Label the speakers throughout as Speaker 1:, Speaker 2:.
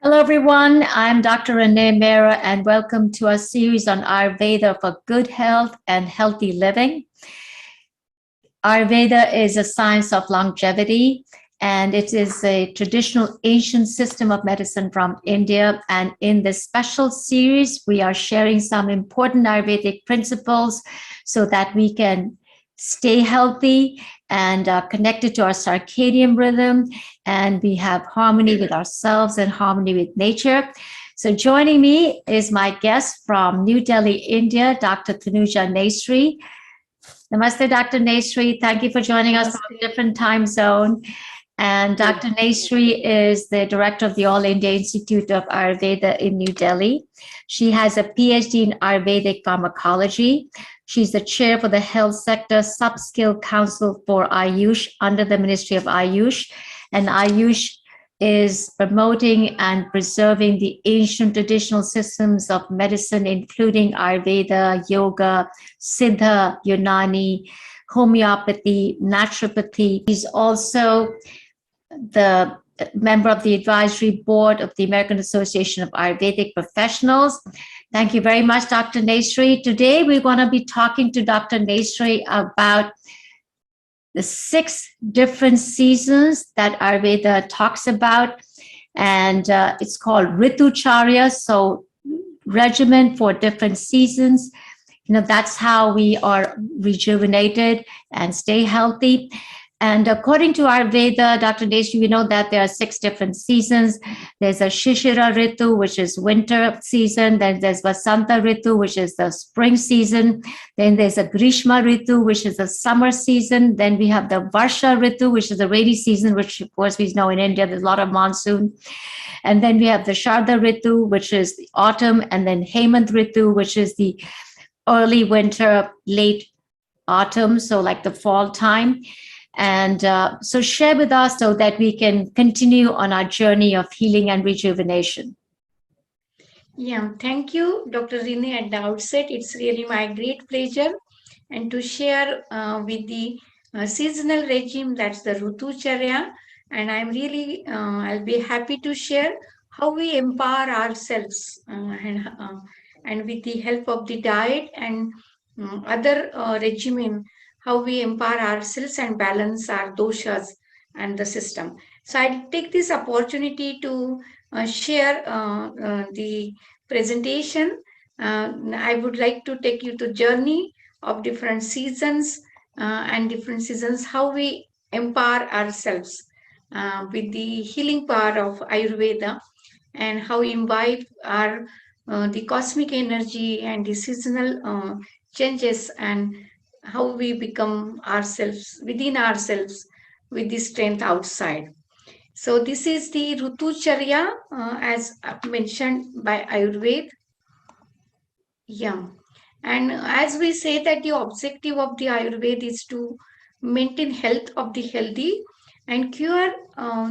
Speaker 1: Hello, everyone. I'm Dr. Renee Mehrra, and welcome to our series on Ayurveda for good health and healthy living. Ayurveda is a science of longevity, and it is a traditional ancient system of medicine from India. And in this special series, we are sharing some important Ayurvedic principles so that we can stay healthy and connected to our circadian rhythm, and we have harmony with ourselves and harmony with nature. So joining me is my guest from New Delhi, India, Dr. Tanuja Nesari. Namaste, Dr. Nesari. Thank you for joining us from a different time zone. And Dr. Nesari is the director of the All India Institute of Ayurveda in New Delhi. She has a PhD in Ayurvedic pharmacology. She's the chair for the Health Sector Sub-Skill Council for Ayush under the Ministry of Ayush. And Ayush is promoting and preserving the ancient traditional systems of medicine, including Ayurveda, yoga, Siddha, Unani, homeopathy, naturopathy. He's also the member of the advisory board of the American Association of Ayurvedic Professionals. Thank you very much, Dr. Nesari. Today, we're going to be talking to Dr. Nesari about the 6 different seasons that Ayurveda talks about. And it's called Ritucharya, so regimen for different seasons. That's how we are rejuvenated and stay healthy. And according to Ayurveda, Dr. Nesari, we know that there are 6 different seasons. There's a Shishira Ritu, which is winter season. Then there's Vasanta Ritu, which is the spring season. Then there's a Grishma Ritu, which is the summer season. Then we have the Varsha Ritu, which is the rainy season, which of course we know in India, there's a lot of monsoon. And then we have the Sharath Ritu, which is the autumn. And then Hemanta Ritu, which is the early winter, late autumn, so like the fall time. And so share with us so that we can continue on our journey of healing and rejuvenation.
Speaker 2: Yeah, thank you, Dr. Renee. At the outset, it's really my great pleasure and to share with the seasonal regime, that's the Ritucharya. And I'm really, I'll be happy to share how we empower ourselves and with the help of the diet and other regimen, how we empower ourselves and balance our doshas and the system. So I take this opportunity to share the presentation. I would like to take you to journey of different seasons how we empower ourselves with the healing power of Ayurveda and how we imbibe our the cosmic energy and the seasonal changes and how we become ourselves within ourselves with the strength outside. So this is the Ritucharya as mentioned by Ayurveda. Yeah. And as we say that the objective of the Ayurveda is to maintain health of the healthy and cure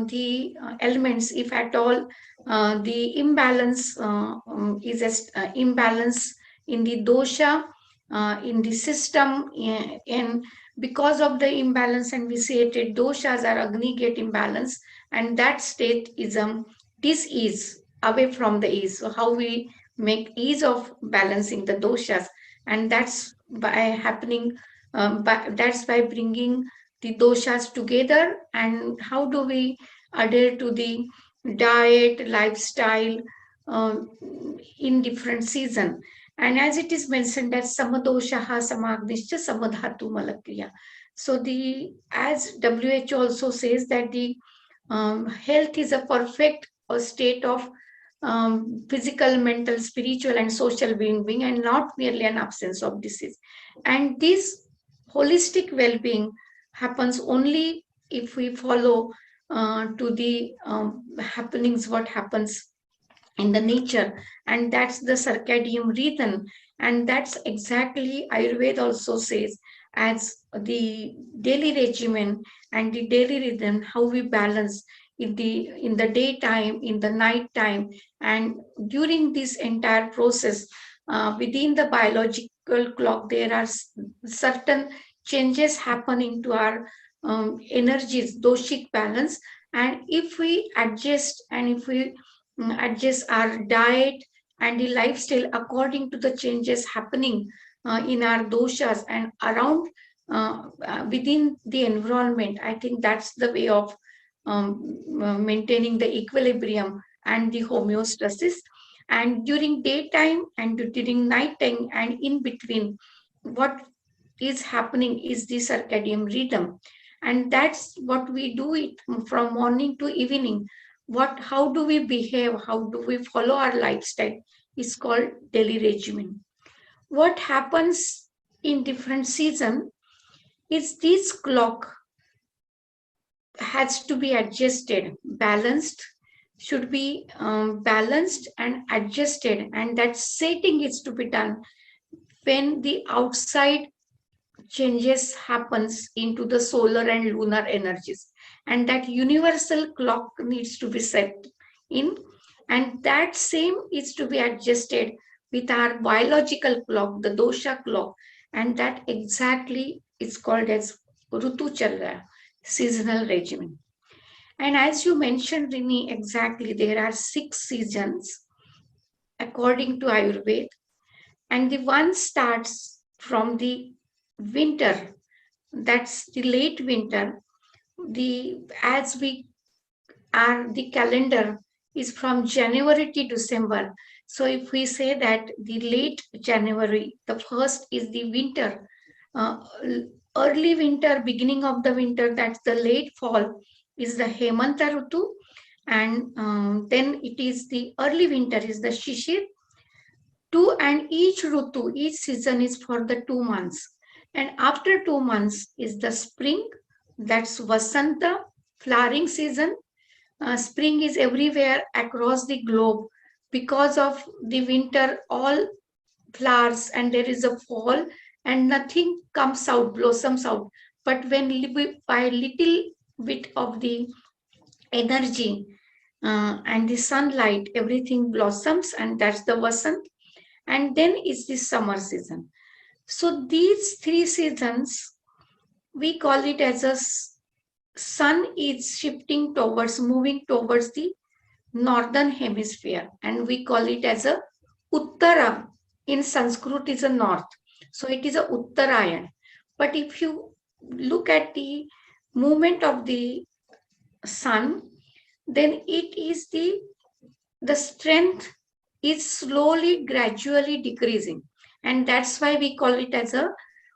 Speaker 2: the elements if at all the imbalance is imbalance in the dosha, in the system, and because of the imbalance and vitiated doshas are aggregate imbalance, and that state is dis-ease away from the ease. So how we make ease of balancing the doshas, and that's by happening that's by bringing the doshas together. And how do we adhere to the diet lifestyle uh, in different season? And as it is mentioned that samadoshaha samagnischa samadhatu malakriya. So the as WHO also says that the health is a perfect state of physical, mental, spiritual, and social being, and not merely an absence of disease. And this holistic well-being happens only if we follow to the happenings, what happens in the nature, and that's the circadian rhythm. And that's exactly Ayurveda also says as the daily regimen and the daily rhythm, how we balance in the daytime, in the night time, and during this entire process within the biological clock there are certain changes happening to our energies, doshic balance. And if we adjust and if we adjust our diet and the lifestyle according to the changes happening in our doshas and around within the environment. I think that's the way of maintaining the equilibrium and the homeostasis. And during daytime and during nighttime and in between, what is happening is the circadian rhythm, and that's what we do it from morning to evening. How do we behave, how do we follow our lifestyle is called daily regimen. What happens in different season is this clock has to be adjusted, balanced, should be balanced and adjusted, and that setting is to be done when the outside changes happens into the solar and lunar energies, and that universal clock needs to be set in, and that same is to be adjusted with our biological clock, the dosha clock, and that exactly is called as Ritucharya, seasonal regimen. And as you mentioned, Renee, exactly, there are 6 seasons according to Ayurveda, and the one starts from the winter, that's the late winter. The as we are the calendar is from January to December. So if we say that the late January, the first is the winter, uh, early winter, beginning of the winter, that's the late fall, is the Hemanta Rutu, and then it is the early winter is the Shishir. Two, and each Rutu, each season is for the 2 months. And after 2 months is the spring, that's Vasanta, flowering season. Spring is everywhere across the globe. Because of the winter, all flowers and there is a fall and nothing comes out, blossoms out. But when by little bit of the energy and the sunlight, everything blossoms, and that's the Vasant. And then is the summer season. So these 3 seasons, we call it as a sun is shifting towards, moving towards the northern hemisphere, and we call it as a Uttara. In Sanskrit is a north, so it is a Uttarayana. But if you look at the movement of the sun, then it is the strength is slowly, gradually decreasing. And that's why we call it as a,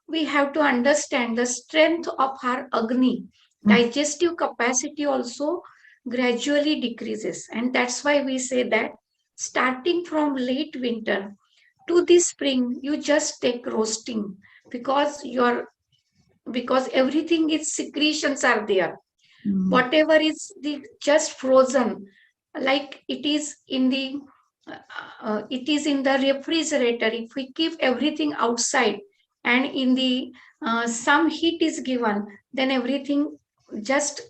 Speaker 2: we have to understand the strength of our Agni. Digestive capacity also gradually decreases. And that's why we say that starting from late winter to the spring, you just take roasting because because everything is secretions are there. Whatever is the just frozen, like it is in the refrigerator. If we keep everything outside and in the some heat is given, then everything just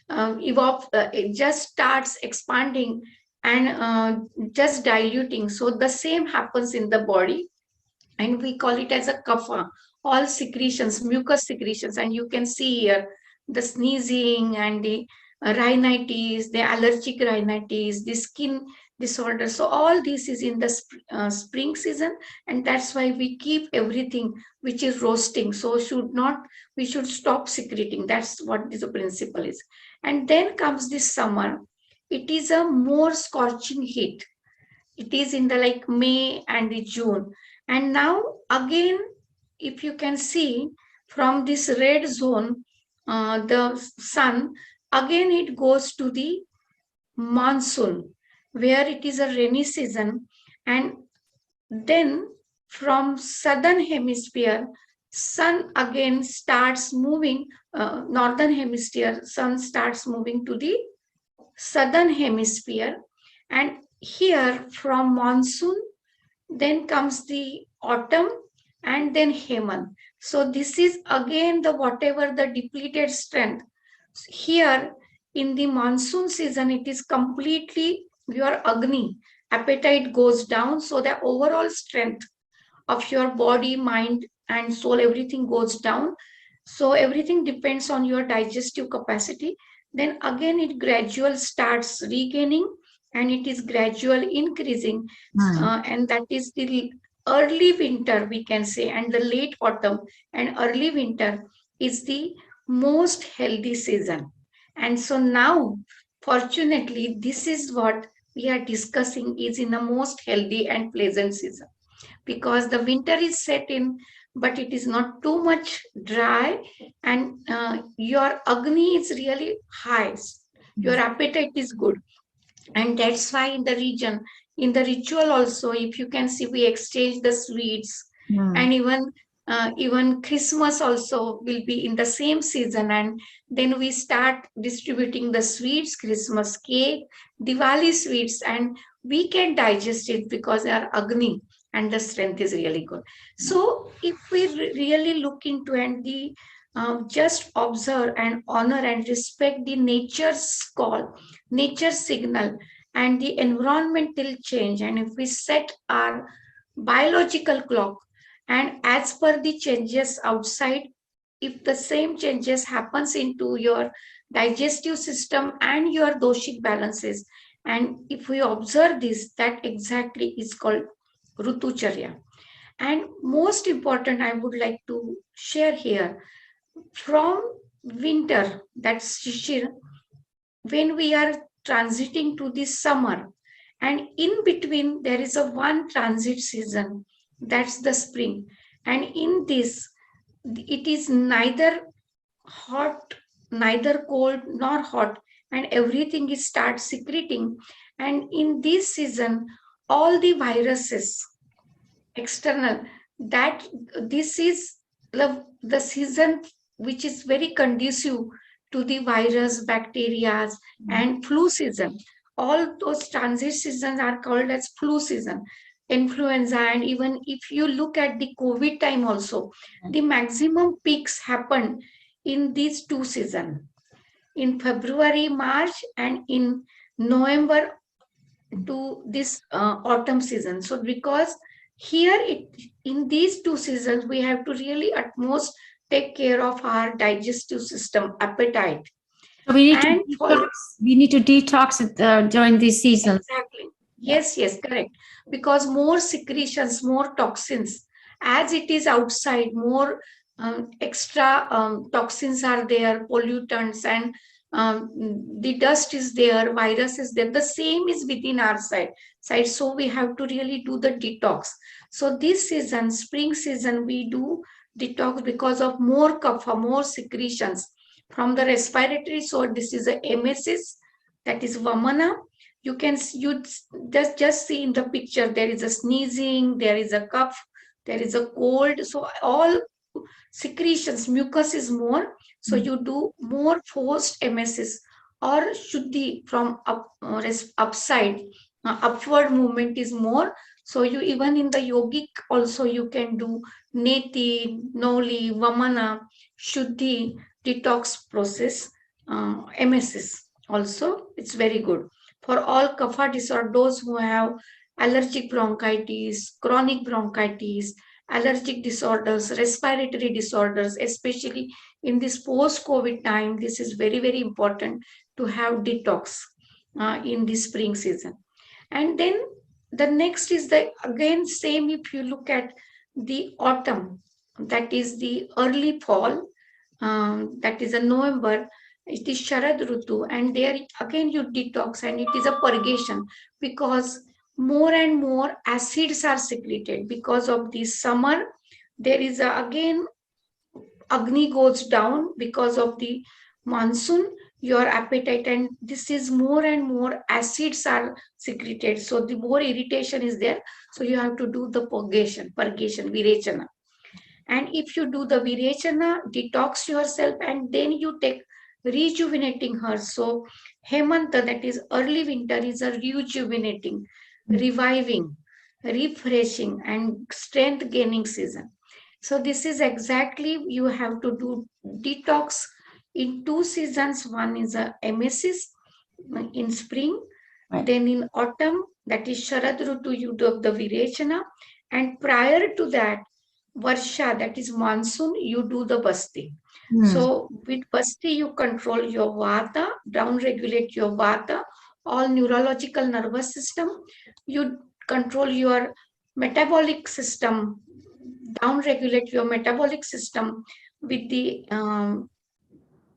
Speaker 2: it just starts expanding and just diluting. So the same happens in the body, and we call it as a kapha, all secretions, mucus secretions. And you can see here the sneezing and the rhinitis, the allergic rhinitis, the skin disorder. So all this is in the spring season, and that's why we keep everything which is roasting. So we should stop secreting. That's what the principle is. And then comes this summer. It is a more scorching heat. It is in the like May and the June. And now again, if you can see from this red zone, the sun, again it goes to the monsoon, where it is a rainy season. And then from southern hemisphere, sun again starts moving, northern hemisphere, sun starts moving to the southern hemisphere. And here from monsoon, then comes the autumn, and then Hemant. So this is again the whatever the depleted strength. Here in the monsoon season, it is completely your Agni. Appetite goes down, so the overall strength of your body, mind, and soul, everything goes down. So everything depends on your digestive capacity. Then again, it gradual starts regaining, and it is gradual increasing, and that is the early winter, we can say, and the late autumn and early winter is the most healthy season. And so now, fortunately, this is what we are discussing is in the most healthy and pleasant season, because the winter is set in, but it is not too much dry, and your agni is really high, your appetite is good. And that's why in the region, in the ritual also, if you can see, we exchange the sweets, and even Christmas also will be in the same season, and then we start distributing the sweets, Christmas cake, Diwali sweets, and we can digest it because our agni and the strength is really good. So if we really look into and the just observe and honor and respect the nature's call, nature's signal, and the environmental change, and if we set our biological clock, and as per the changes outside, if the same changes happens into your digestive system and your doshic balances, and if we observe this, that exactly is called Ritucharya. And most important, I would like to share here, from winter, that's Shishira, when we are transiting to the summer, and in between there is a one transit season, that's the spring. And in this, it is neither hot, neither cold nor hot, and everything is start secreting. And in this season, all the viruses external, that this is the season which is very conducive to the virus, bacteria, and flu season. All those transit seasons are called as flu season, influenza. And even if you look at the COVID time also, the maximum peaks happen in these two seasons, in February, March, and in November to this autumn season. So because here in these two seasons, we have to really at most take care of our digestive system, appetite.
Speaker 1: So we need to detox it during these seasons.
Speaker 2: Exactly. Yes, yes, correct. Because more secretions, more toxins, as it is outside, more extra toxins are there, pollutants, and the dust is there, virus is there. The same is within our side. So we have to really do the detox. So this season, spring season, we do detox because of more kapha, more secretions from the respiratory. So this is a emesis, that is vamana. You can you just see in the picture, there is a sneezing, there is a cough, there is a cold. So all secretions, mucus is more. So you do more forced emesis or shuddhi from upside, upward movement is more. So you even in the yogic also you can do neti, noli, vamana, shuddhi, detox process, emesis also. It's very good for all kapha disorder, those who have allergic bronchitis, chronic bronchitis, allergic disorders, respiratory disorders, especially in this post-COVID time. This is very, very important to have detox in the spring season. And then the next is the, again, same if you look at the autumn, that is the early fall, that is a November, it is Sharad Rutu, and there again you detox, and it is a purgation, because more and more acids are secreted because of the summer. There is again agni goes down because of the monsoon, your appetite, and this is more and more acids are secreted, so the more irritation is there. So you have to do the purgation, virechana. And if you do the virechana, detox yourself, and then you take rejuvenating herbs. So Hemanta, that is early winter, is a rejuvenating, reviving, refreshing, and strength gaining season. So this is exactly, you have to do detox in two seasons. One is a emesis in spring, then in autumn, that is Sharad Rutu, you do the virechana, and prior to that, Varsha, that is monsoon, you do the basti. So with basti, you control your vata, down regulate your vata, all neurological nervous system. You control your metabolic system, down regulate your metabolic system with the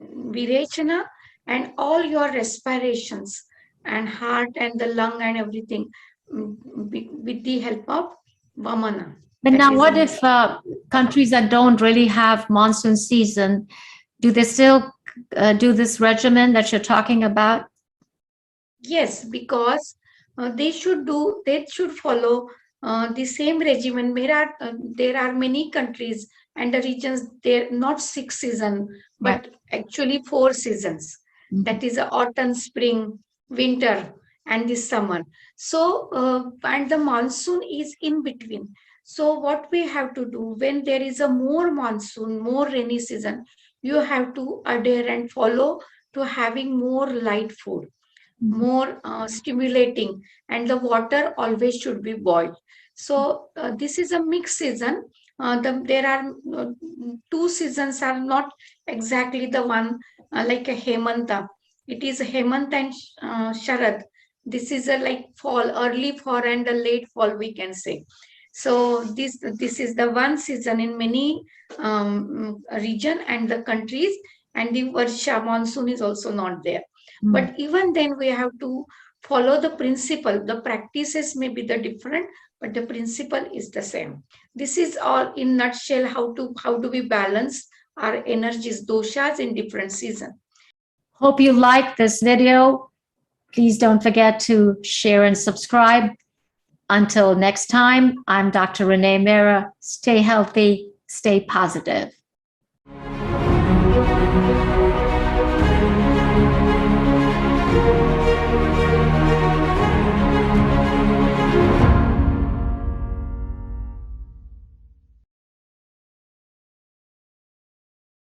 Speaker 2: virechana and all your respirations and heart and the lung and everything with the help of vamana.
Speaker 1: But
Speaker 2: That
Speaker 1: now,
Speaker 2: is
Speaker 1: what
Speaker 2: a-
Speaker 1: if countries that don't really have monsoon season, do they still do this regimen that you're talking about?
Speaker 2: Yes, because they should follow the same regimen. There are many countries and the regions, they're not 6 seasons,
Speaker 1: Right.
Speaker 2: but actually 4 seasons.
Speaker 1: Mhm.
Speaker 2: That is autumn, spring, winter, and the summer. So, and the monsoon is in between. So, what we have to do when there is a more monsoon, more rainy season, you have to adhere and follow to having more light food, more stimulating, and the water always should be boiled. So this is a mixed season. There are 2 seasons are not exactly the one, like a Hemanta. It is Hemanta and Sharath. This is a like fall, early fall and a late fall, we can say. So this is the one season in many region and the countries, and the Varsha monsoon is also not there. But even then, we have to follow the principle. The practices may be the different, but the principle is the same. This is all in nutshell how do we balance our energies, doshas in different season.
Speaker 1: Hope you like this video. Please don't forget to share and subscribe. Until next time, I'm Dr. Renee Mehrra. Stay healthy, stay positive.